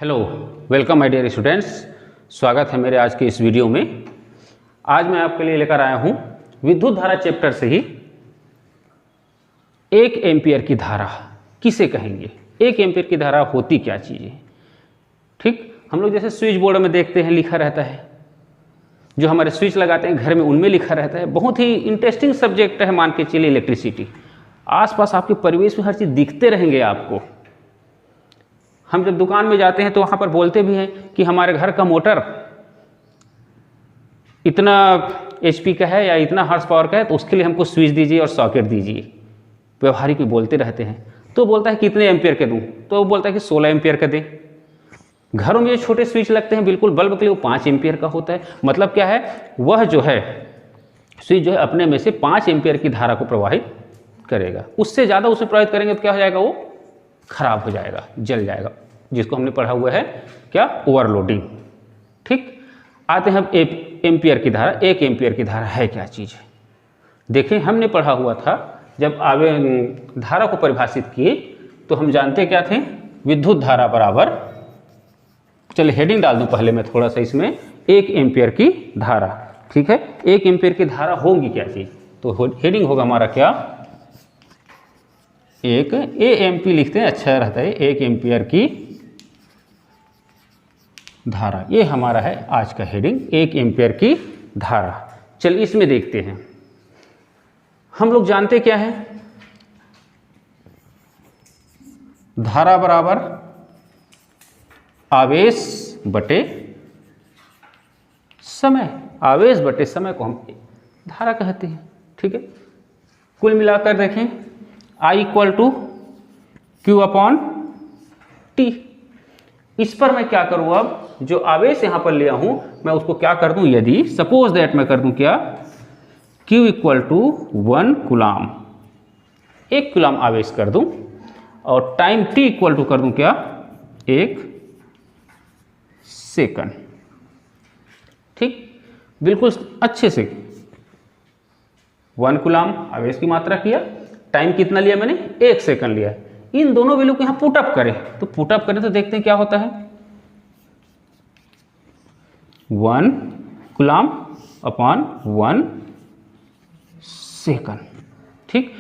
Hello, welcome my dear students. स्वागत है मेरे आज के इस वीडियो में। आज मैं आपके लिए लेकर आया हूं विद्युत धारा चैप्टर से ही 1 एम्पियर की धारा किसे कहेंगे, 1 एम्पियर की धारा होती क्या चीज़ है। ठीक, हम लोग जैसे स्विच बोर्ड में देखते हैं लिखा रहता है, जो हमारे स्विच लगाते हैं घर में उनमें लिखा रहता है। बहुत ही इंटरेस्टिंग सब्जेक्ट है, मान के चलिए इलेक्ट्रिसिटी। आसपास आपके परिवेश में हर चीज़ दिखते रहेंगे आपको। हम जब दुकान में जाते हैं तो वहाँ पर बोलते भी हैं कि हमारे घर का मोटर इतना HP का है या इतना हॉर्स पावर का है, तो उसके लिए हमको स्विच दीजिए और सॉकेट दीजिए। व्यवहारिक में बोलते रहते हैं। तो बोलता है कितने एम्पियर के दूँ, तो वो बोलता है कि 16 एम्पियर का दें। घरों में ये छोटे स्विच लगते हैं बिल्कुल बल्ब के लिए, वो 5 एम्पियर का होता है। मतलब क्या है, वह जो है स्विच जो है अपने में से 5 एम्पियर की धारा को प्रवाहित करेगा। उससे ज़्यादा उसे प्रवाहित करेंगे तो क्या हो जाएगा, वो खराब हो जाएगा, जल जाएगा, जिसको हमने पढ़ा हुआ है क्या, ओवरलोडिंग। ठीक, आते हैं अब एम्पियर की धारा। 1 एम्पियर की धारा है क्या चीज़ है। देखें, हमने पढ़ा हुआ था जब धारा को परिभाषित किए तो हम जानते क्या थे, विद्युत धारा बराबर, चलिए हेडिंग डाल दूं पहले मैं थोड़ा सा इसमें, 1 एम्पियर की धारा। ठीक है, 1 एम्पियर की धारा होगी क्या चीज़, तो हेडिंग होगा हमारा क्या, 1 AMP लिखते हैं, अच्छा रहता है, 1 एम्पियर की धारा। ये हमारा है आज का हेडिंग, 1 एम्पियर की धारा। चलिए इसमें देखते हैं। हम लोग जानते क्या है, धारा बराबर आवेश बटे समय। आवेश बटे समय को हम धारा कहते हैं। ठीक है, कुल मिलाकर देखें, I = Q/T। इस पर मैं क्या करूँ, अब जो आवेश यहाँ पर लिया हूँ मैं उसको क्या कर दूँ, यदि सपोज दैट मैं कर दूँ क्या, Q = 1 कूलाम, 1 कूलाम आवेश कर दूँ, और टाइम T = कर दूँ क्या, 1 सेकंड। ठीक, बिल्कुल अच्छे से 1 कूलाम आवेश की मात्रा किया, टाइम कितना लिया मैंने, 1 सेकंड लिया। इन दोनों वैल्यू को यहाँ पुटअप करें, तो पुटअप करें तो देखते हैं क्या होता है, 1 कूलाम अपॉन 1 सेकंड। ठीक,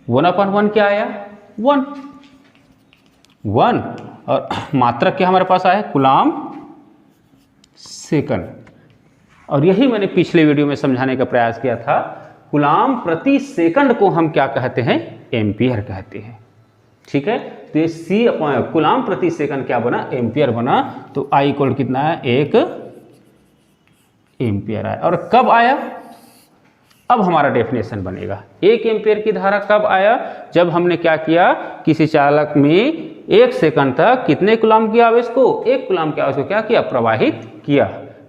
1/1 क्या आया, 1 और मात्रक क्या हमारे पास आया, कूलाम सेकंड। और यही मैंने पिछले वीडियो में समझाने का प्रयास किया था, कूलाम प्रति सेकंड को हम क्या कहते हैं, एम्पियर कहते हैं। ठीक है, तो ये कूलाम प्रति सेकंड क्या बना, एम्पियर बना। तो I = कितना है, 1 एम्पियर आया। और कब आया, अब हमारा डेफिनेशन बनेगा। 1 एम्पियर की धारा कब आया, जब हमने क्या किया, किसी चालक में 1 सेकंड तक कितने कूलाम की आवेश को, 1 कूलाम के आवेश को क्या किया, प्रवाहित किया।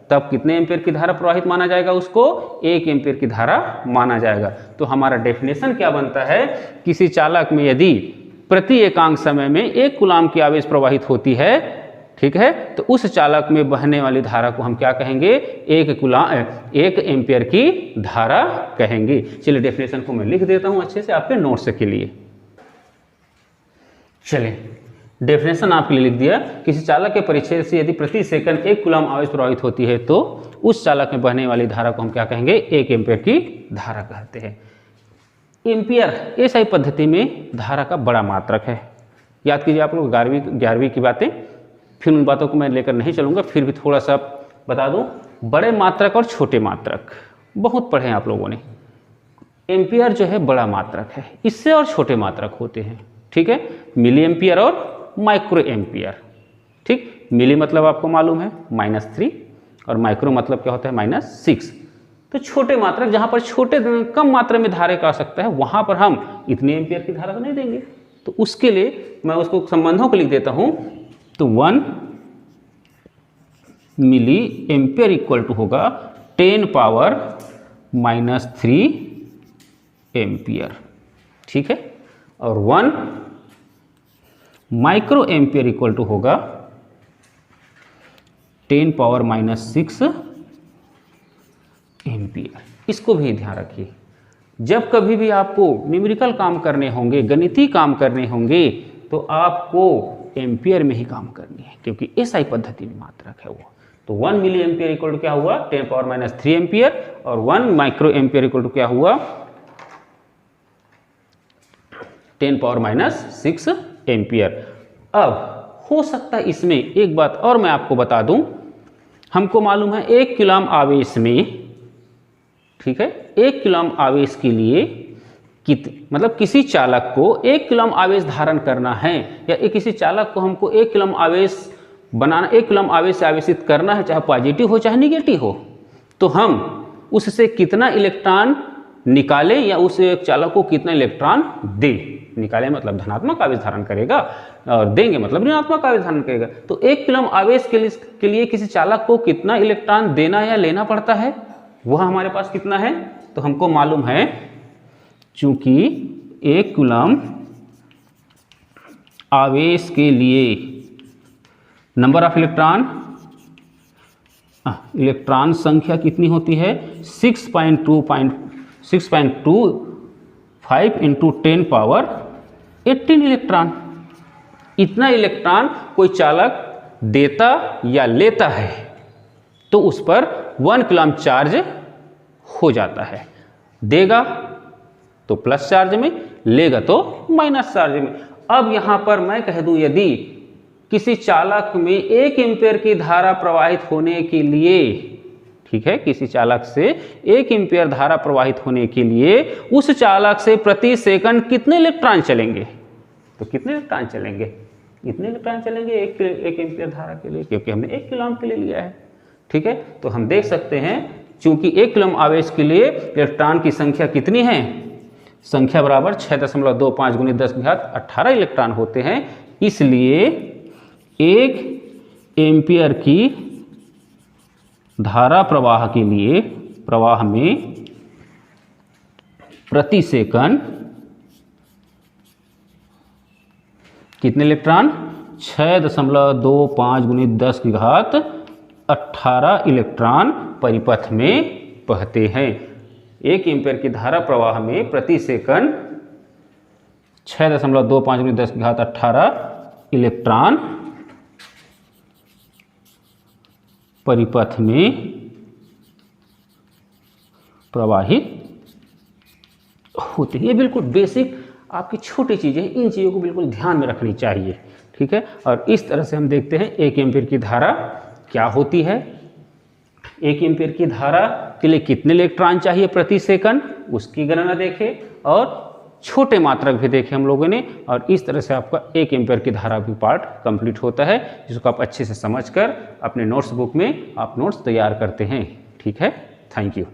तब कितने एम्पियर की धारा प्रवाहित माना जाएगा, उसको 1 एम्पियर की धारा माना जाएगा। तो हमारा डेफिनेशन क्या बनता है, किसी चालक में यदि प्रति एकांक समय में 1 कूलाम की आवेश प्रवाहित होती है, ठीक है, तो उस चालक में बहने वाली धारा को हम क्या कहेंगे, 1 एम्पियर की धारा कहेंगे। चलिए डेफिनेशन को मैं लिख देता हूं अच्छे से आपके नोट्स के लिए। चलिए डेफिनेशन आपके लिए लिख दिया, किसी चालक के परिच्छेद से यदि प्रति सेकंड 1 कूलाम आवेश प्रवाहित होती है तो उस चालक में बहने वाली धारा को हम क्या कहेंगे, 1 एम्पियर की धारा कहते हैं। एम्पियर एसआई पद्धति में धारा का बड़ा मात्रक है। याद कीजिए आप लोग 11वीं की बातें, फिर उन बातों को मैं लेकर नहीं चलूँगा, फिर भी थोड़ा सा बता दूँ। बड़े मात्रक और छोटे मात्रक बहुत पढ़े हैं आप लोगों ने। एम्पियर जो है बड़ा मात्रक है, इससे और छोटे मात्रक होते हैं। ठीक है, मिली एम्पियर और माइक्रो एम्पियर। ठीक, मिली मतलब आपको मालूम है -3 और माइक्रो मतलब क्या होता है, -6। तो छोटे मात्रक, जहाँ पर छोटे कम मात्रा में धारा का आ सकता है, वहाँ पर हम इतने एम्पियर की धारा तो नहीं देंगे। तो उसके लिए मैं उसको संबंधों को लिख देता हूँ। तो 1 मिली एम्पियर = होगा 10⁻³ एम्पियर। ठीक है, और 1 माइक्रो एम्पियर = होगा 10⁻⁻6 एम्पियर। इसको भी ध्यान रखिए, जब कभी भी आपको न्यूमेरिकल काम करने होंगे, गणितीय काम करने होंगे, तो आपको एम्पियर में ही काम करनी है, क्योंकि एसआई पद्धति में मात्रक है वो। तो 1 मिली एम्पियर इक्वल टू क्या हुआ 10⁻³ एम्पियर, और 1 माइक्रो एम्पियर इक्वल टू क्या हुआ 10⁻6 एम्पियर। अब हो सकता है इसमें एक बात और मैं आपको बता दूं, हमको मालूम है 1 कूलम्ब आवेश में, ठीक है, 1 कूलम्ब आवेश के लिए मतलब किसी चालक को 1 कूलम्ब आवेश धारण करना है, या किसी चालक को हमको 1 कूलम्ब आवेश बनाना, 1 कूलम्ब आवेश से आवेशित करना है, चाहे पॉजिटिव हो चाहे निगेटिव हो, तो हम उससे कितना इलेक्ट्रॉन निकालें या उस चालक को कितना इलेक्ट्रॉन दें। निकालें मतलब धनात्मक आवेश धारण करेगा, और देंगे मतलब ऋणात्मक आवेश धारण करेगा। तो 1 कूलम्ब आवेश के लिए किसी चालक को कितना इलेक्ट्रॉन देना या लेना पड़ता है, वह हमारे पास कितना है, तो हमको मालूम है चूंकि 1 कूलम्ब आवेश के लिए नंबर ऑफ इलेक्ट्रॉन संख्या कितनी होती है 6.25 इंटू 10⁻18 इलेक्ट्रॉन। इतना इलेक्ट्रॉन कोई चालक देता या लेता है तो उस पर 1 कूलम्ब चार्ज हो जाता है। देगा तो प्लस चार्ज में, लेगा तो माइनस चार्ज में। अब यहां पर मैं कह दूं यदि किसी चालक में 1 एम्पियर की धारा प्रवाहित होने के लिए, ठीक है, किसी चालक से 1 एम्पियर धारा प्रवाहित होने के लिए उस चालक से प्रति सेकंड कितने इलेक्ट्रॉन चलेंगे, तो कितने इलेक्ट्रॉन चलेंगे, इतने इलेक्ट्रॉन चलेंगे 1 एम्पियर धारा के लिए, क्योंकि हमने 1 कूलम्ब के लिए लिया है। ठीक है, तो हम देख सकते हैं चूंकि 1 कूलम्ब आवेश के लिए इलेक्ट्रॉन की संख्या कितनी है, संख्या बराबर 6.25 × 10⁻18 इलेक्ट्रॉन होते हैं। इसलिए 1 एम्पियर की धारा प्रवाह के लिए, प्रवाह में प्रति सेकंड कितने इलेक्ट्रॉन 6.25 × 10⁻18 इलेक्ट्रॉन परिपथ में बहते हैं। 1 एम्पियर की धारा प्रवाह में प्रति सेकंड 6.25 × 10⁻18 इलेक्ट्रॉन परिपथ में प्रवाहित होते हैं। ये बिल्कुल बेसिक आपकी छोटी चीज़ें, इन चीज़ों को बिल्कुल ध्यान में रखनी चाहिए। ठीक है, और इस तरह से हम देखते हैं 1 एम्पियर की धारा क्या होती है, 1 एम्पियर की धारा के लिए कितने इलेक्ट्रॉन चाहिए प्रति सेकंड, उसकी गणना देखें, और छोटे मात्रक भी देखे हम लोगों ने। और इस तरह से आपका 1 एम्पियर की धारा भी पार्ट कंप्लीट होता है, जिसको आप अच्छे से समझकर अपने नोट्स बुक में आप नोट्स तैयार करते हैं। ठीक है, थैंक यू।